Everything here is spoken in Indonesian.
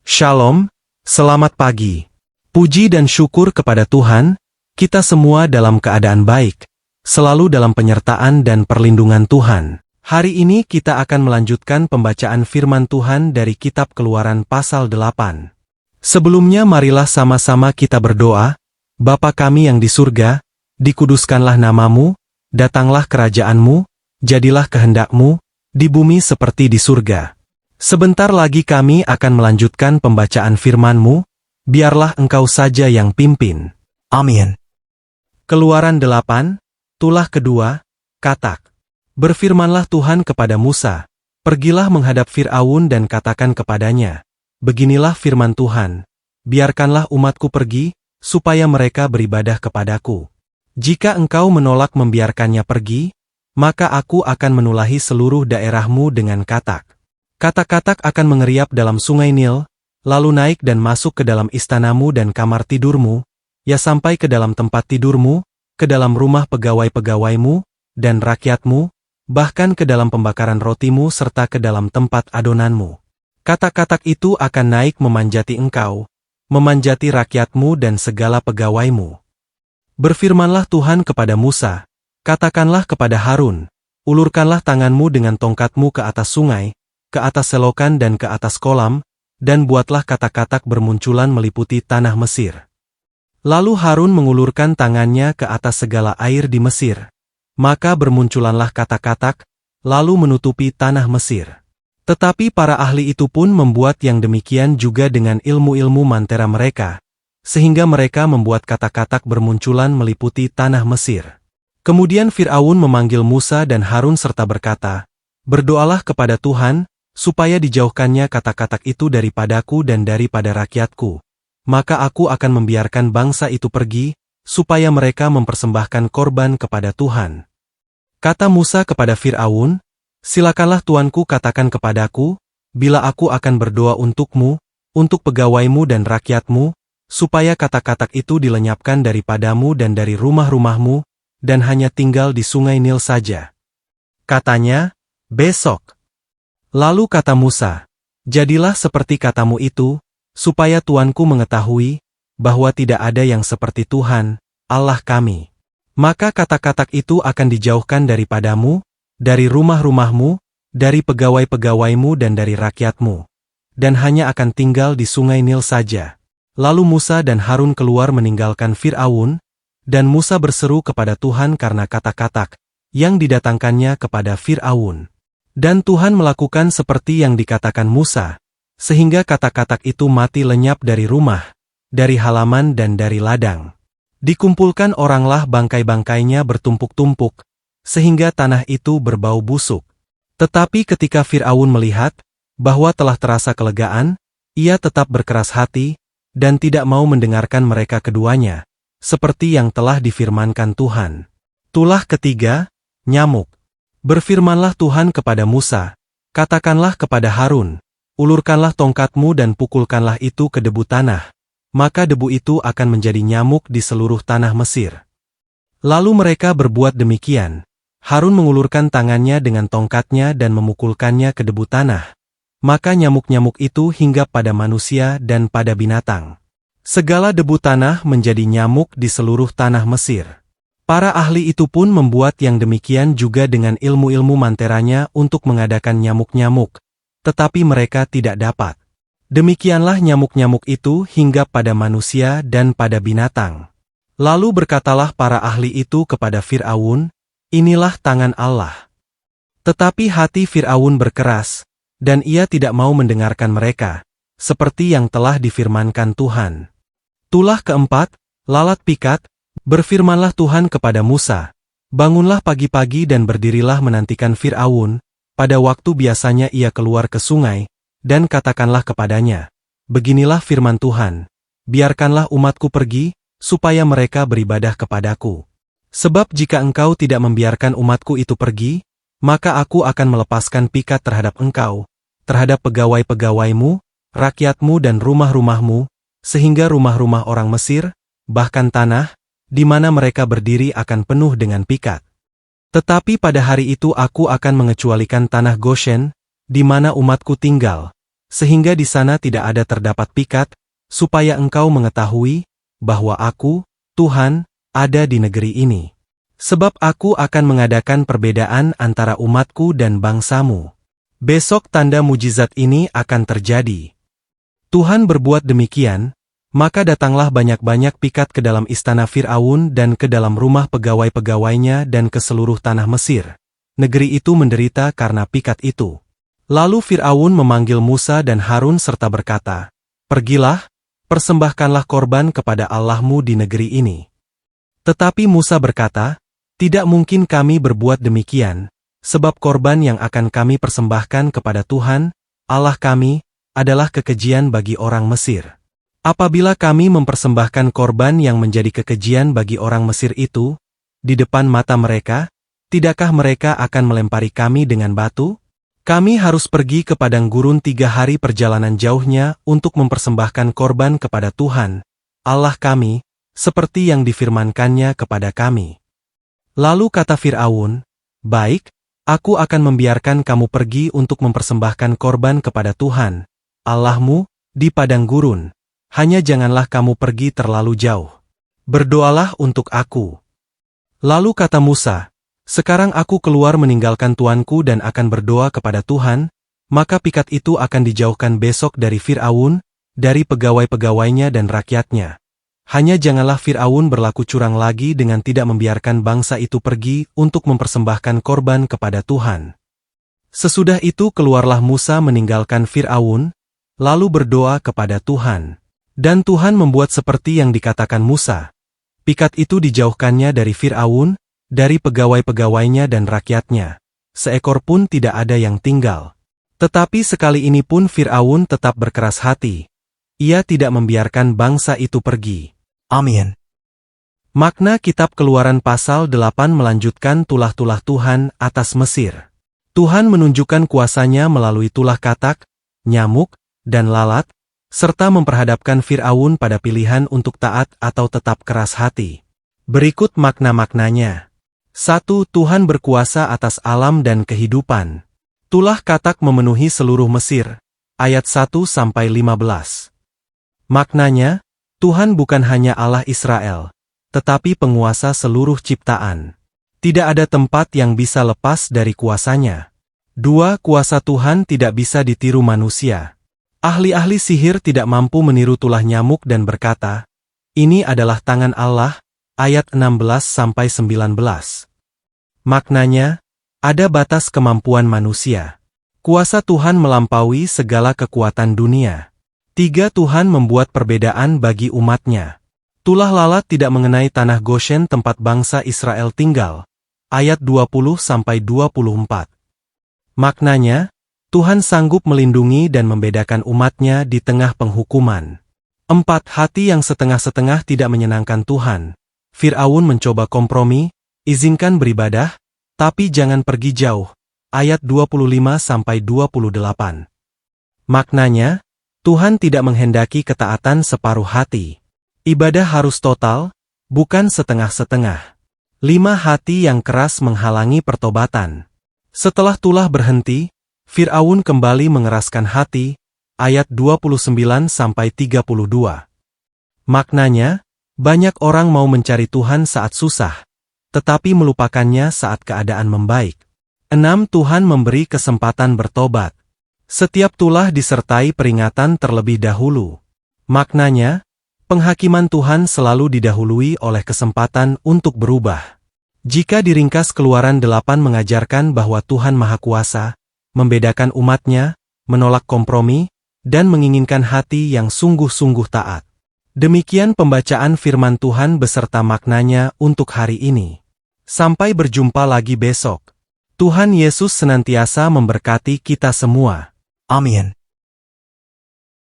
Shalom, selamat pagi. Puji dan syukur kepada Tuhan, kita semua dalam keadaan baik, selalu dalam penyertaan dan perlindungan Tuhan. Hari ini kita akan melanjutkan pembacaan firman Tuhan dari Kitab Keluaran pasal 8. Sebelumnya marilah sama-sama kita berdoa. Bapa kami yang di surga, dikuduskanlah namamu, datanglah kerajaanmu, jadilah kehendakmu, di bumi seperti di surga. Sebentar lagi kami akan melanjutkan pembacaan firman-Mu, biarlah Engkau saja yang pimpin. Amin. Keluaran 8, tulah kedua, Katak. Berfirmanlah Tuhan kepada Musa, pergilah menghadap Fir'aun dan katakan kepadanya, beginilah firman Tuhan, biarkanlah umatku pergi, supaya mereka beribadah kepadaku. Jika engkau menolak membiarkannya pergi, maka aku akan menulahi seluruh daerahmu dengan katak. Katak-katak akan mengeriap dalam sungai Nil, lalu naik dan masuk ke dalam istanamu dan kamar tidurmu, ya sampai ke dalam tempat tidurmu, ke dalam rumah pegawai-pegawaimu, dan rakyatmu, bahkan ke dalam pembakaran rotimu serta ke dalam tempat adonanmu. Katak-katak itu akan naik memanjati engkau, memanjati rakyatmu dan segala pegawaimu. Berfirmanlah Tuhan kepada Musa, katakanlah kepada Harun, ulurkanlah tanganmu dengan tongkatmu ke atas sungai, ke atas selokan dan ke atas kolam, dan buatlah katak-katak bermunculan meliputi tanah Mesir. Lalu Harun mengulurkan tangannya ke atas segala air di Mesir. Maka bermunculanlah katak-katak, lalu menutupi tanah Mesir. Tetapi para ahli itu pun membuat yang demikian juga dengan ilmu-ilmu mantera mereka, sehingga mereka membuat katak-katak bermunculan meliputi tanah Mesir. Kemudian Fir'aun memanggil Musa dan Harun serta berkata, berdoalah kepada Tuhan, supaya dijauhkannya katak-katak itu daripadaku dan daripada rakyatku. Maka aku akan membiarkan bangsa itu pergi, supaya mereka mempersembahkan korban kepada Tuhan. Kata Musa kepada Fir'aun, silakanlah tuanku katakan kepadaku, bila aku akan berdoa untukmu, untuk pegawaimu dan rakyatmu, supaya katak-katak itu dilenyapkan daripadamu dan dari rumah-rumahmu, dan hanya tinggal di sungai Nil saja. Katanya, besok. Lalu kata Musa, jadilah seperti katamu itu, supaya tuanku mengetahui, bahwa tidak ada yang seperti Tuhan, Allah kami. Maka katak-katak itu akan dijauhkan daripadamu, dari rumah-rumahmu, dari pegawai-pegawaimu dan dari rakyatmu, dan hanya akan tinggal di sungai Nil saja. Lalu Musa dan Harun keluar meninggalkan Fir'aun, dan Musa berseru kepada Tuhan karena katak-katak, yang didatangkannya kepada Fir'aun. Dan Tuhan melakukan seperti yang dikatakan Musa, sehingga katak-katak itu mati lenyap dari rumah, dari halaman dan dari ladang. Dikumpulkan oranglah bangkai-bangkainya bertumpuk-tumpuk, sehingga tanah itu berbau busuk. Tetapi ketika Fir'aun melihat, bahwa telah terasa kelegaan, ia tetap berkeras hati, dan tidak mau mendengarkan mereka keduanya, seperti yang telah difirmankan Tuhan. Tulah ketiga, nyamuk. Berfirmanlah Tuhan kepada Musa, katakanlah kepada Harun, ulurkanlah tongkatmu dan pukulkanlah itu ke debu tanah, maka debu itu akan menjadi nyamuk di seluruh tanah Mesir. Lalu mereka berbuat demikian. Harun mengulurkan tangannya dengan tongkatnya dan memukulkannya ke debu tanah, maka nyamuk-nyamuk itu hinggap pada manusia dan pada binatang. Segala debu tanah menjadi nyamuk di seluruh tanah Mesir. Para ahli itu pun membuat yang demikian juga dengan ilmu-ilmu manteranya untuk mengadakan nyamuk-nyamuk, tetapi mereka tidak dapat. Demikianlah nyamuk-nyamuk itu hinggap pada manusia dan pada binatang. Lalu berkatalah para ahli itu kepada Fir'aun, inilah tangan Allah. Tetapi hati Fir'aun berkeras, dan ia tidak mau mendengarkan mereka, seperti yang telah difirmankan Tuhan. Tulah keempat, lalat pikat. Berfirmanlah Tuhan kepada Musa, bangunlah pagi-pagi dan berdirilah menantikan Fir'aun, pada waktu biasanya ia keluar ke sungai, dan katakanlah kepadanya, beginilah firman Tuhan, biarkanlah umatku pergi, supaya mereka beribadah kepadaku. Sebab jika engkau tidak membiarkan umatku itu pergi, maka aku akan melepaskan pikat terhadap engkau, terhadap pegawai-pegawaimu, rakyatmu dan rumah-rumahmu, sehingga rumah-rumah orang Mesir, bahkan tanah, di mana mereka berdiri akan penuh dengan pikat. Tetapi pada hari itu aku akan mengecualikan tanah Goshen, di mana umatku tinggal, sehingga di sana tidak ada terdapat pikat, supaya engkau mengetahui bahwa aku, Tuhan, ada di negeri ini. Sebab aku akan mengadakan perbedaan antara umatku dan bangsamu. Besok tanda mujizat ini akan terjadi. Tuhan berbuat demikian, maka datanglah banyak-banyak pikat ke dalam istana Fir'aun dan ke dalam rumah pegawai-pegawainya dan ke seluruh tanah Mesir. Negeri itu menderita karena pikat itu. Lalu Fir'aun memanggil Musa dan Harun serta berkata, "Pergilah, persembahkanlah korban kepada Allahmu di negeri ini." Tetapi Musa berkata, "Tidak mungkin kami berbuat demikian, sebab korban yang akan kami persembahkan kepada Tuhan, Allah kami, adalah kekejian bagi orang Mesir. Apabila kami mempersembahkan korban yang menjadi kekejian bagi orang Mesir itu, di depan mata mereka, tidakkah mereka akan melempari kami dengan batu? Kami harus pergi ke padang gurun 3 hari perjalanan jauhnya untuk mempersembahkan korban kepada Tuhan, Allah kami, seperti yang difirmankannya kepada kami." Lalu kata Fir'aun, "Baik, aku akan membiarkan kamu pergi untuk mempersembahkan korban kepada Tuhan, Allahmu, di padang gurun. Hanya janganlah kamu pergi terlalu jauh. Berdoalah untuk aku." Lalu kata Musa, "Sekarang aku keluar meninggalkan tuanku dan akan berdoa kepada Tuhan, maka pikat itu akan dijauhkan besok dari Fir'aun, dari pegawai-pegawainya dan rakyatnya. Hanya janganlah Fir'aun berlaku curang lagi dengan tidak membiarkan bangsa itu pergi untuk mempersembahkan korban kepada Tuhan." Sesudah itu keluarlah Musa meninggalkan Fir'aun, lalu berdoa kepada Tuhan. Dan Tuhan membuat seperti yang dikatakan Musa. Pikat itu dijauhkannya dari Fir'aun, dari pegawai-pegawainya dan rakyatnya. Seekor pun tidak ada yang tinggal. Tetapi sekali ini pun Fir'aun tetap berkeras hati. Ia tidak membiarkan bangsa itu pergi. Amin. Makna Kitab Keluaran pasal 8 melanjutkan tulah-tulah Tuhan atas Mesir. Tuhan menunjukkan kuasanya melalui tulah katak, nyamuk, dan lalat, serta memperhadapkan Fir'aun pada pilihan untuk taat atau tetap keras hati. Berikut makna-maknanya. 1. Tuhan berkuasa atas alam dan kehidupan. Tulah katak memenuhi seluruh Mesir. Ayat 1-15. Maknanya, Tuhan bukan hanya Allah Israel, tetapi penguasa seluruh ciptaan. Tidak ada tempat yang bisa lepas dari kuasanya. 2. Kuasa Tuhan tidak bisa ditiru manusia. Ahli-ahli sihir tidak mampu meniru tulah nyamuk dan berkata, "Ini adalah tangan Allah," ayat 16-19. Maknanya, ada batas kemampuan manusia. Kuasa Tuhan melampaui segala kekuatan dunia. 3. Tuhan membuat perbedaan bagi umatnya. Tulah lalat tidak mengenai tanah Goshen tempat bangsa Israel tinggal. Ayat 20-24. Maknanya, Tuhan sanggup melindungi dan membedakan umatnya di tengah penghukuman. 4. Hati yang setengah-setengah tidak menyenangkan Tuhan. Fir'aun mencoba kompromi, izinkan beribadah, tapi jangan pergi jauh. Ayat 25-28. Maknanya, Tuhan tidak menghendaki ketaatan separuh hati. Ibadah harus total, bukan setengah-setengah. 5. Hati yang keras menghalangi pertobatan. Setelah tulah berhenti, Fir'aun kembali mengeraskan hati, ayat 29-32. Maknanya, banyak orang mau mencari Tuhan saat susah, tetapi melupakannya saat keadaan membaik. 6. Tuhan memberi kesempatan bertobat. Setiap tulah disertai peringatan terlebih dahulu. Maknanya, penghakiman Tuhan selalu didahului oleh kesempatan untuk berubah. Jika diringkas Keluaran 8 mengajarkan bahwa Tuhan Maha Kuasa, membedakan umatnya, menolak kompromi, dan menginginkan hati yang sungguh-sungguh taat. Demikian pembacaan firman Tuhan beserta maknanya untuk hari ini. Sampai berjumpa lagi besok. Tuhan Yesus senantiasa memberkati kita semua. Amin.